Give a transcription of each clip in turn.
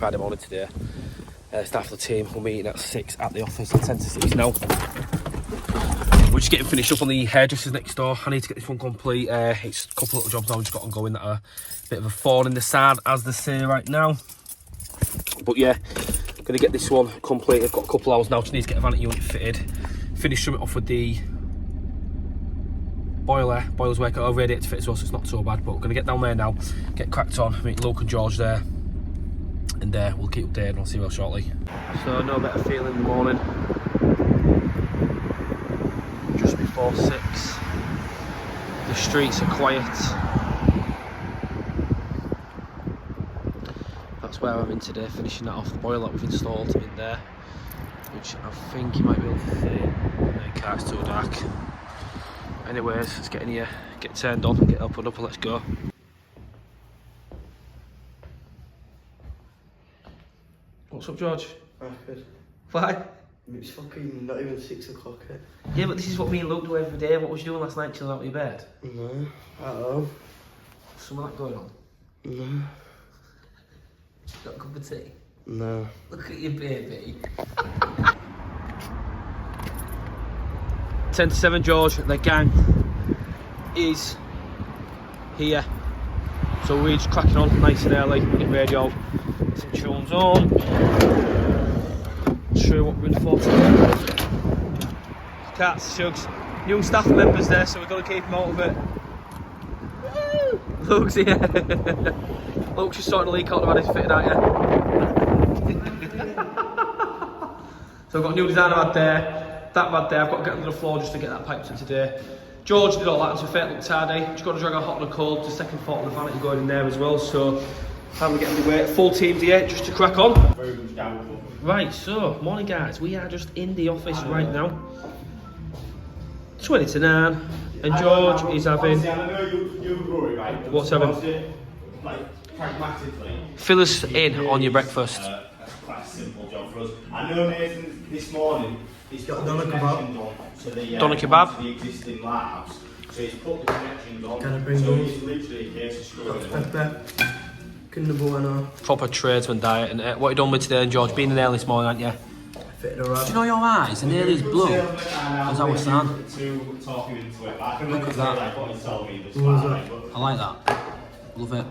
Friday morning today. Staff of the team will meeting at 6 at the office at 10 to 6 now. We're just getting finished up on the hairdressers next door. I need to get this one complete. It's a couple of little jobs I've just got ongoing that are a bit of a thorn in the side, as they say right now. But yeah, gonna get this one complete. I've got a couple hours now. Just need to get a vanity unit fitted. Finish something off with the boiler. Boiler's working over radiator to fit as well, so it's not so bad. But we're gonna get down there now, get cracked on, meet Luke and George there, and we'll keep updated and I'll see you all shortly. So no better feeling in the morning. Just before 6. The streets are quiet. That's where I'm in today, finishing that off. The boiler that we've installed in there, which I think you might be able to see. The car's too dark. Anyways, let's get in here, get turned on, get up and up and let's go. What's up, George? Good. Why? It's fucking not even 6 o'clock yet. Yeah, but this is what me and Luke do every day. What was you doing last night, chilling out of your bed? No, at home. Something like going on? No. Got a cup of tea? No. Look at your baby. 10 to 7, George, the gang is here. So we're just cracking on nice and early, getting radio, some tunes on. Show you what we're in for today. Cats, Shugs, new staff members there, so we've got to keep them out of it. Luke's here. Luke's just sorting a leak out of his fitted out, yeah. So I've got a new designer out there, that bad there. I've got to get under the floor just to get that piped in today. George did all that, and to be fair, it looked tardy. Just got to drag a hot and a cold, the second thought of the vanity going in there as well. So time to get underway. Full team's here just to crack on. Right, so morning guys, we are just in the office right now. 20 to 9, and George is having. What's having? Like pragmatically. Fill us in on your breakfast. Quite a simple job for us. I know Nathan this morning. He's got Doner kebab. To the Doner kebab. to the existing labs. So he's put the connections on. Can I bring so those? it's literally a case of screwing them. Pepper. Couldn't bueno. Proper tradesman diet. And what you done with today, George? Been in early this morning, haven't you? Fitted her Do up. you know your eyes? And nearly as blue as our son. To talk him into it. But I can Look only at say that. like what he told me this What was Friday, that? but I like that. Love it.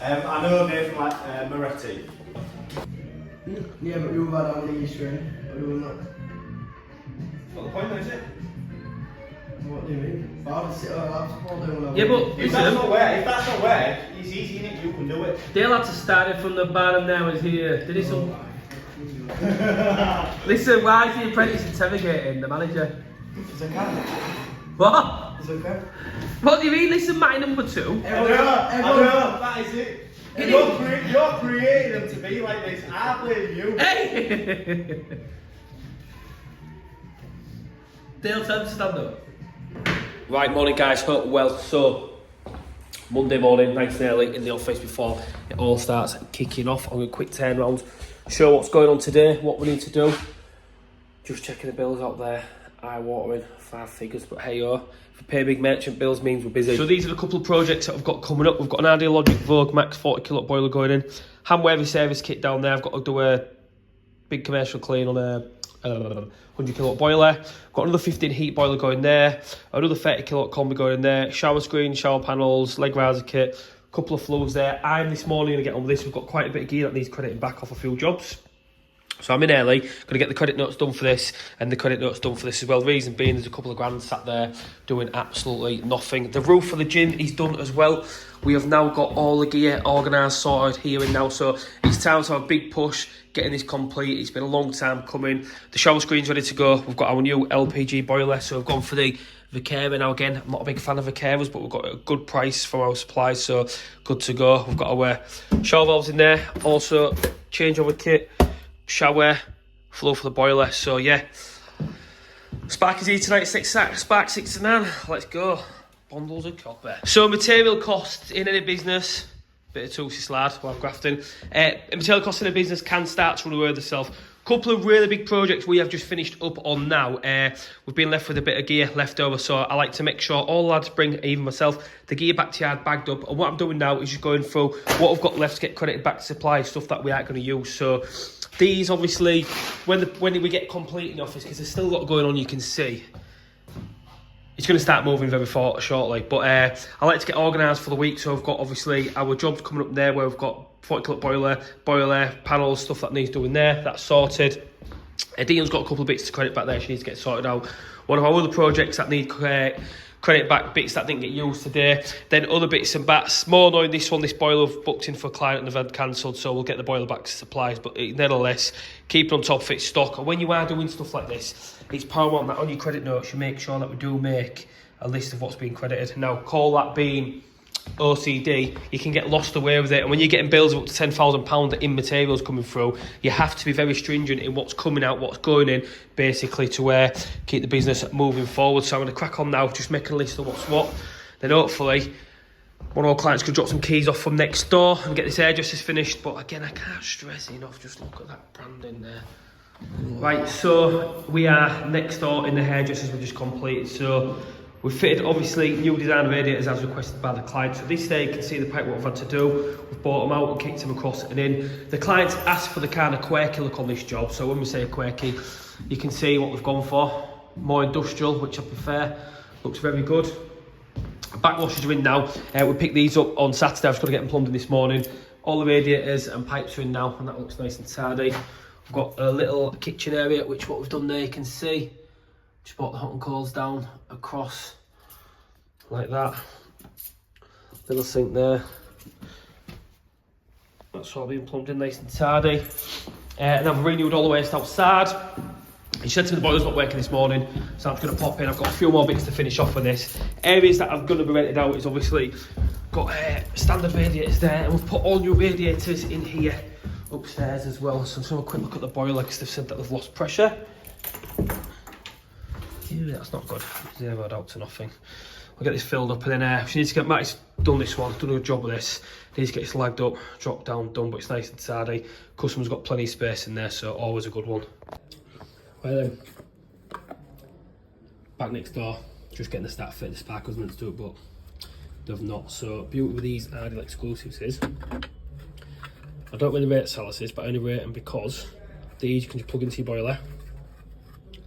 I know Nathan like Moretti. Yeah, but you've had how many years training? What do you want? What the point is it? What do you mean? I'll sit at home. Yeah, but If that's not work, it's easy, innit? You can do it. Dale had to start it from the bottom now is here. Did he some... Listen, why is the apprentice interrogating the manager? It's okay. What? It's okay. What do you mean? Listen, my number 2. I know, that is it. You're creating them to be like this. I blame you. Hey! Dale, time to stand up. Right, morning guys, hope well. So, Monday morning, nice and early in the office before it all starts kicking off. I'm going to quick turn around, show what's going on today, what we need to do. Just checking the bills out there, eye-watering, 5 figures, but hey yo, if we pay big merchant bills means we're busy. So these are a couple of projects that I've got coming up. We've got an Ideologic Vogue Max 40 kilowatt boiler going in, Hamworthy service kit down there. I've got to do a big commercial clean on a 100 kilowatt boiler. Got another 15 heat boiler going there, another 30 kilowatt combi going in there, shower screen, shower panels, leg riser kit, a couple of flows there. I'm this morning going to get on with this. We've got quite a bit of gear that needs crediting back off a few jobs. So I'm in early, going to get the credit notes done for this and the credit notes done for this as well. Reason being, there's a couple of grand sat there doing absolutely nothing. The roof for the gym is done as well. We have now got all the gear organised, sorted here and now. So it's time to have a big push, getting this complete. It's been a long time coming. The shower screen's ready to go. We've got our new LPG boiler, so we've gone for the Vicera now again. I'm not a big fan of Viceras, but we've got a good price for our supplies, so good to go. We've got our shower valves in there. Also, changeover kit, shower, flow for the boiler. So yeah, Spark is here tonight, 6 Spark 6 to 9. Let's go. Bundles of copper. So material costs in any business, bit of tootsie slad while I'm grafting. Material costs in a business can start to run away with itself Couple of really big projects we have just finished up on now. We've been left with a bit of gear left over, so I like to make sure all lads bring, even myself, the gear back to yard bagged up. And what I'm doing now is just going through what I've got left to get credited back to supply, stuff that we aren't going to use. So these, obviously, when we get complete in the office, because there's still a lot going on, you can see. It's going to start moving very shortly, but I like to get organised for the week. So I've got, obviously, our jobs coming up there where we've got 40 kilowatt boiler, panels, stuff that needs doing there. That's sorted. Dion's got a couple of bits to credit back there. She needs to get sorted out. One of our other projects that need credit back, bits that didn't get used today. Then other bits and bats. More annoying, this boiler I've booked in for a client and they've had cancelled, so we'll get the boiler back to supplies. But nevertheless, keep it on top of its stock. And when you are doing stuff like this, it's paramount that on your credit notes you make sure that we do make a list of what's being credited. Now, call that being OCD, you can get lost away with it, and when you're getting bills of up to £10,000 in materials coming through, you have to be very stringent in what's coming out, what's going in, basically to keep the business moving forward. So I'm going to crack on now, just make a list of what's what, then hopefully one of our clients could drop some keys off from next door and get this hairdressers finished. But again, I can't stress enough, just look at that branding there. Right, so we are next door in the hairdressers we just completed. So we've fitted, obviously, new design radiators as requested by the client. So this day you can see the pipe what we've had to do. We've bought them out and kicked them across and in. The clients asked for the kind of quirky look on this job. So when we say quirky, you can see what we've gone for. More industrial, which I prefer. Looks very good. Backwashers are in now. We picked these up on Saturday. I was going to get them plumbed in this morning. All the radiators and pipes are in now, and that looks nice and tidy. We've got a little kitchen area, which what we've done there, you can see. Just brought the hot and colds down across like that. Little sink there. That's all being plumbed in nice and tidy. And I've renewed all the waste outside. He said to me the boiler's not working this morning, so I'm just going to pop in. I've got a few more bits to finish off on this. Areas that I'm going to be rented out is obviously got standard radiators there, and we've put all new radiators in here upstairs as well. So I'm just going to have a quick look at the boiler because they've said that they've lost pressure. Ew, that's not good. Zeroed out to nothing. We'll get this filled up, and then she needs to get Matty's done this one, done a good job with this. Needs to get this lagged up, dropped down, done, but it's nice and tidy. Customer's got plenty of space in there, so always a good one. Right then, back next door, just getting the start fit. The sparkles meant to do it, but they've not. So beauty with these Ideal exclusives is, I don't really rate Salasys, but I only rate them because these you can just plug into your boiler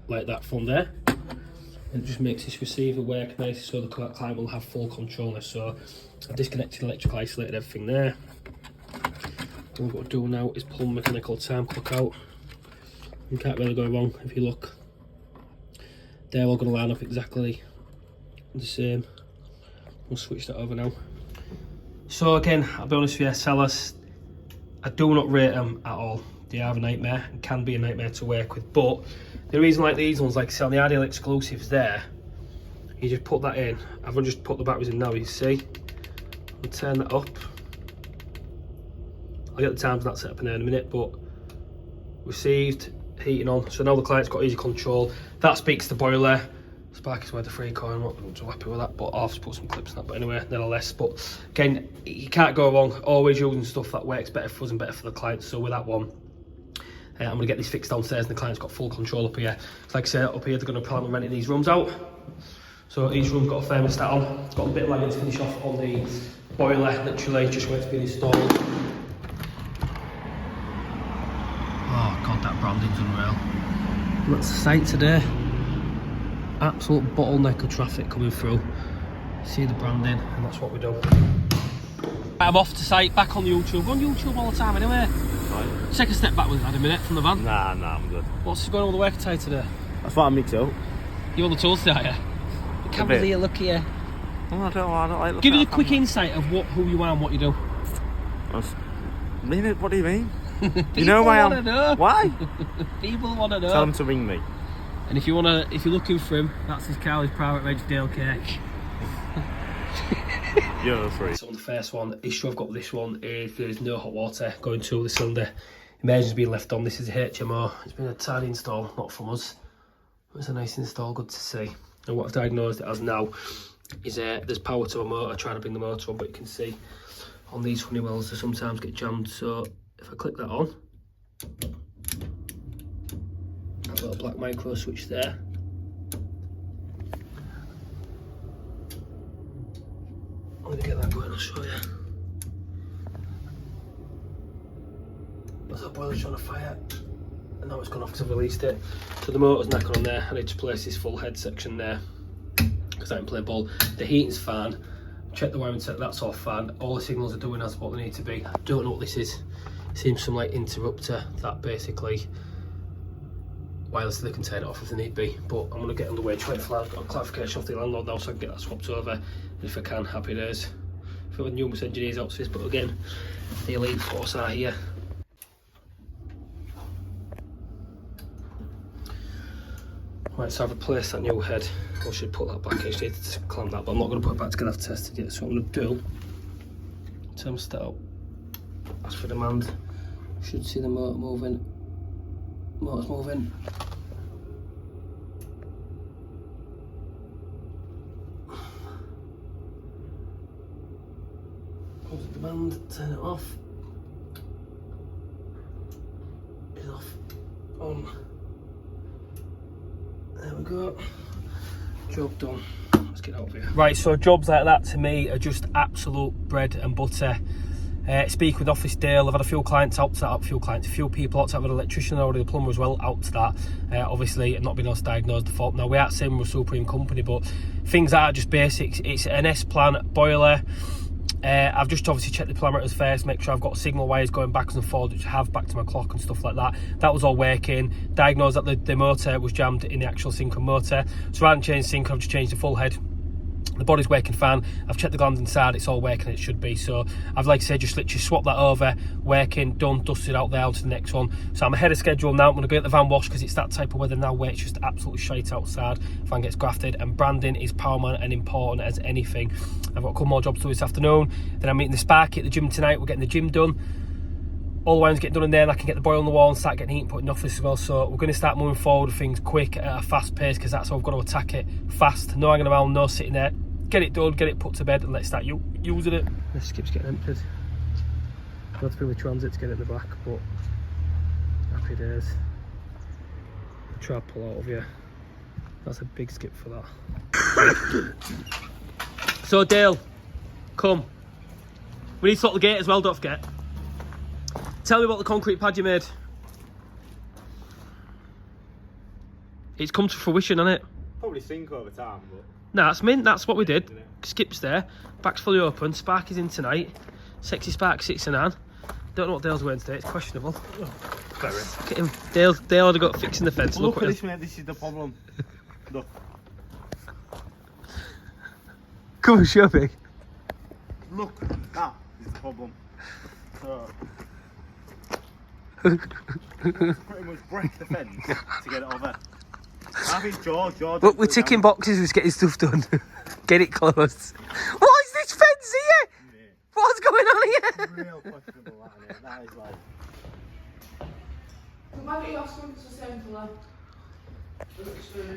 like that from there, and it just makes this receiver work nice, so the client will have full control. So I've disconnected, electrical isolated everything there. Then what we've got to do now is pull mechanical time clock out. You can't really go wrong if you look. They're all going to line up exactly the same. We'll switch that over now. So again, I'll be honest with you, sellers, I do not rate them at all. They are a nightmare and can be a nightmare to work with. But the reason like these ones, like I say on the Ideal exclusives there, you just put that in. I've just put the batteries in now, you see. I'll turn that up. I'll get the times on that set up in there in a minute, but received, heating on. So now the client's got easy control. That speaks to the boiler. Sparky's where the 3 coil, I'm not so happy with that, but I'll have to put some clips in that. But anyway, nevertheless, but again, you can't go wrong. Always using stuff that works better for us and better for the client. So with that one, I'm going to get this fixed downstairs, and the client's got full control up here. So like I say, up here they're going to plan on renting these rooms out. So each room's got a thermostat on. It's got a bit of lagging to finish off on the boiler, literally just where it's been installed. Oh god, that branding's unreal. That's the sight today. Absolute bottleneck of traffic coming through. See the branding, and that's what we do. I'm off to site, back on YouTube. We're on YouTube all the time anyway. Right. Take a step backwards, had a minute from the van. Nah, I'm good. What's going on with the work attire today? That's what I mix up. You on the tools today, are you? The camera's here, look here. Oh, I don't like looking. Give me a quick insight of who you are and what you do. What do you mean? You know why I'm... Know. Why? People want to know. Tell them to ring me. And if you're looking for him, that's his car, his private reg Dale Kirk. You're free. So on the first one, issue I've got with this one is there's no hot water going to the cylinder. Emergency's being left on. This is a HMO. It's been a tiny install, not from us. It's a nice install, good to see. And what I've diagnosed it as now is there's power to a motor, trying to bring the motor on, but you can see on these Honeywells they sometimes get jammed. So if I click that on, Little black micro switch there. I'm gonna get that going, I'll show you. But that boiler's trying to fire, and now it's gone off because I've released it. So the motor's knackered on there. I need to place this full head section there because I didn't play ball. The heating's fine. Check the wiring set, that's all fine. All the signals are doing as what they need to be. I don't know what this is. It seems some like interrupter that basically wireless, they can turn it off if they need be. But I'm going to get underway, try to I've got clarification off the landlord now so I can get that swapped over. And if I can, happy days. I feel like numerous engineers out to this, but again, the elite force are here. Right, so I've replaced that new head. I should put that back in, I need to clamp that, but I'm not going to put it back together, I've tested it. So what I'm going to do, thermostat up, as for demand, should see the motor moving. Motor's moving. Close the demand, turn it off. It's off, on. There we go. Job done. Let's get out of here. Right, so jobs like that to me are just absolute bread and butter. Speak with Office Dale. I've had a few clients out to that, a few people out to that, with an electrician already, the plumber as well, out to that. Obviously, not being able to diagnose the fault. Now, we are saying we're a Supreme company, but things that are just basics. It's an S-plan boiler. I've just obviously checked the parameters first, make sure I've got signal wires going backwards and forwards, which I have back to my clock and stuff like that. That was all working. Diagnosed that the motor was jammed in the actual synchro motor. So rather than change synchro, I've just changed the full head. The body's working fine. I've checked the glands inside, it's all working, it should be. So I've, like I said, just literally swapped that over, working, done, dusted out there, onto the next one. So I'm ahead of schedule now. I'm going to go get the van washed because it's that type of weather now where it's just absolutely shite outside. Van gets grafted, and branding is paramount and important as anything. I've got a couple more jobs to do this afternoon. Then I'm meeting the Sparky at the gym tonight. We're getting the gym done. All the wirings getting done in there, and I can get the boiler on the wall and start getting heat and put in the office as well. So we're going to start moving forward with things quick at a fast pace, because that's how I've got to attack it fast. No hanging around, no sitting there. Get it done, get it put to bed, and let's start using it. This skip's getting emptied. I've got to fill the transit to get it in the back, but happy days. I'll try to pull out of you. That's a big skip for that. So Dale, come. We need to sort the gate as well, don't forget. Tell me about the concrete pad you made. It's come to fruition, hasn't it? Probably sink over time, but... No, that's mint, that's what we did. Skip's there, back's fully open, Sparky's in tonight. Sexy Spark 6 and Ann. Don't know what Dale's wearing today, it's questionable. Very. Look at him, Dale had got fixing the fence. Look at this, mate, this is the problem. Look. Come on, show me. Look, that is the problem. So, pretty much break the fence to get it over. I think George. Look, we're ticking boxes, we're just getting stuff done. Get it closed. What is this fence here? Yeah. What's going on here? Real questionable, that is like... Why don't you ask them to send for that?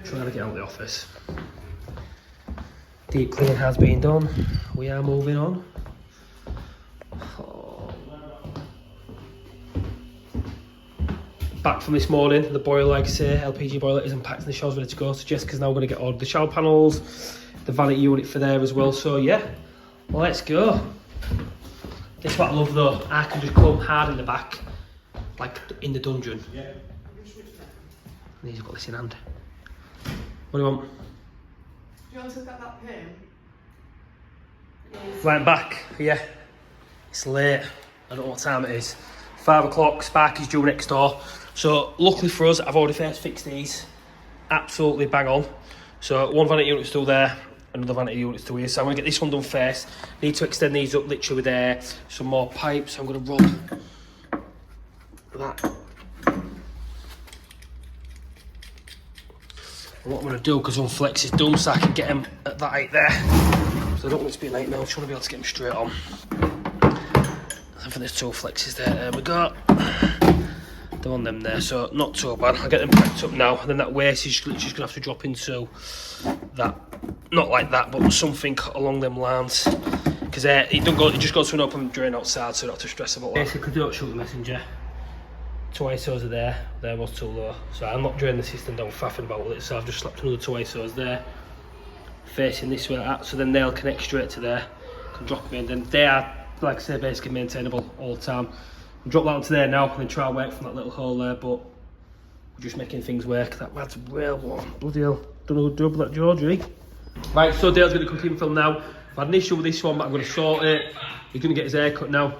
Trying to get out of the office. Deep clean has been done. We are moving on. Back from this morning, the boiler, like I say, LPG boiler is unpacked and the shower's ready to go. So Jessica's now going to get all the shower panels, the vanity unit for there as well. So yeah, let's go. This is what I love though. I can just come hard in the back, like in the dungeon. Yeah. And he's got this in hand. What do you want? Do you want to look at that pin? Yes. Right, back. Yeah. It's late. I don't know what time it is. 5 o'clock. Sparky's due next door. So luckily for us, I've already first fixed these. Absolutely bang on. So one vanity unit's still there, another vanity unit's still here. So I'm going to get this one done first. Need to extend these up literally with some more pipes. I'm going to run that. And what I'm going to do, because one flex is done, so I can get them at that height there. So I don't want it to be a nightmare, I just want to be able to get them straight on. I think there's 2 flexes there. There we go. They're on them there, so not too bad. I'll get them packed up now, and then that waste is literally just going to have to drop into that. Not like that, but something along them lines. Because it just goes to an open drain outside, so you don't have to stress about that. Basically, don't shoot the messenger. Two ISOs are there. There was too low. So I'm not draining the system down faffing about with it. So I've just slapped another two ISOs there, facing this way like that. So then they'll connect straight to there. Can drop them in. Then they are, like I say, basically maintainable all the time. I'll drop that onto there now and then try and work from that little hole there. But we're just making things work. That lad's real warm. Bloody hell. Don't know who double that Georgie. Right, so Dale's going to continue film now. I've had an issue with this one, but I'm going to sort it. He's going to get his hair cut now.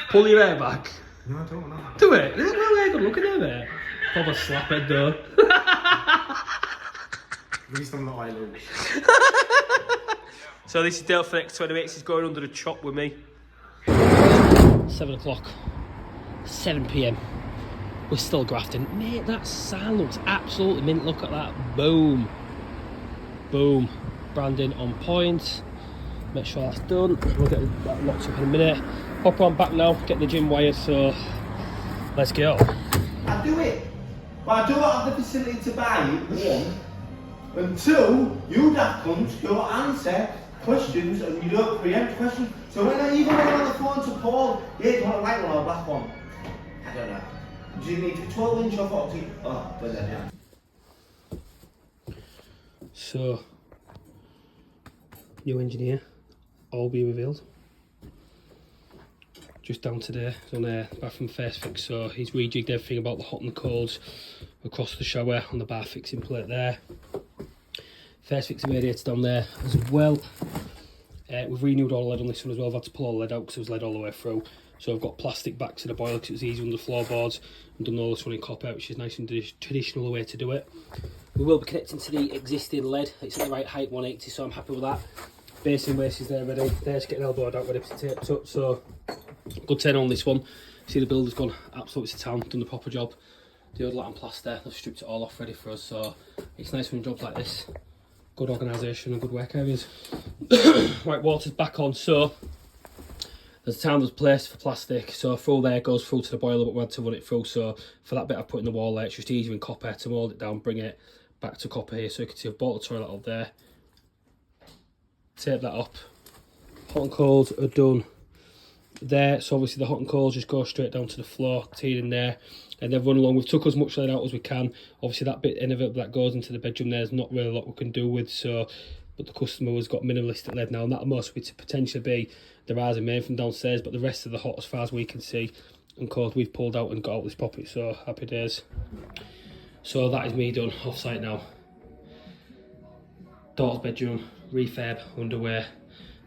Pull your hair back. No, I don't know. Do it. Isn't that really good looking there, mate? Proper slaphead though. At least I'm not I lose. So this is Dale for the next 20 minutes. He's going under the chop with me. 7 o'clock. 7 PM. We're still grafting. Mate, that sound looks absolutely mint. Look at that. Boom. Boom. Branding on point. Make sure that's done. We'll get that locked up in a minute. Hop on back now, get the gym wired, so let's go. I do it. But I don't have the facility to buy it, one. And two, you daftcunts don't answer questions and you don't preempt questions. So when I even went on the phone to Paul, yeah, do you want a white one or a black one? I don't know. Do you need a 12-inch or 14? Oh, but then yeah. So, new engineer, all be revealed. Just down today, he's on a bathroom first fix, so he's rejigged everything about the hot and the colds across the shower on the bar fixing plate there. First fix the radiator down there as well. We've renewed all the lead on this one as well. I've had to pull all the lead out because it was lead all the way through. So I've got plastic back to the boiler because it was easy under the floorboards. I've done all this one in copper, which is nice and traditional way to do it. We will be connecting to the existing lead. It's at the right height, 180, so I'm happy with that. Basin waste is there ready. There's getting elbowed out ready to tape up, so good turn on this one. See the builder's gone absolutely to town, done the proper job. The old Latin plaster, they've stripped it all off ready for us, so it's nice when jobs like this. Good organisation and good work areas. Right, water's back on, so there's a tander's place for plastic, so through there goes through to the boiler, but we had to run it through, so for that bit I've put in the wall there, it's just easier in copper to mould it down, bring it back to copper here, so you can see I've bought the toilet up there. Tape that up. Hot and cold are done there, so obviously the hot and cold just go straight down to the floor, teed in there, and then run along. We've took as much lead out as we can. Obviously that bit end of it that goes into the bedroom there's not really a lot we can do with, so but the customer has got minimalistic lead now, and that'll mostly potentially be the rising main from downstairs, but the rest of the hot, as far as we can see, and cold, we've pulled out and got out this property, so happy days. So that is me done off site now. Daughter's bedroom, refurb, underwear,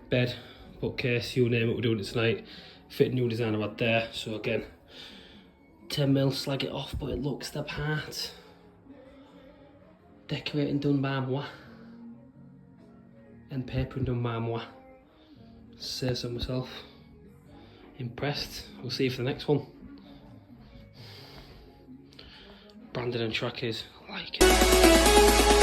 bed, bookcase, you name it, we're doing it tonight. Fit new design I've had there, so again, 10mm, slag it off, but it looks the part. Decorating done by moi. And papering done by moi. Say so myself. Impressed. We'll see you for the next one. Brandon and Trackers, like it.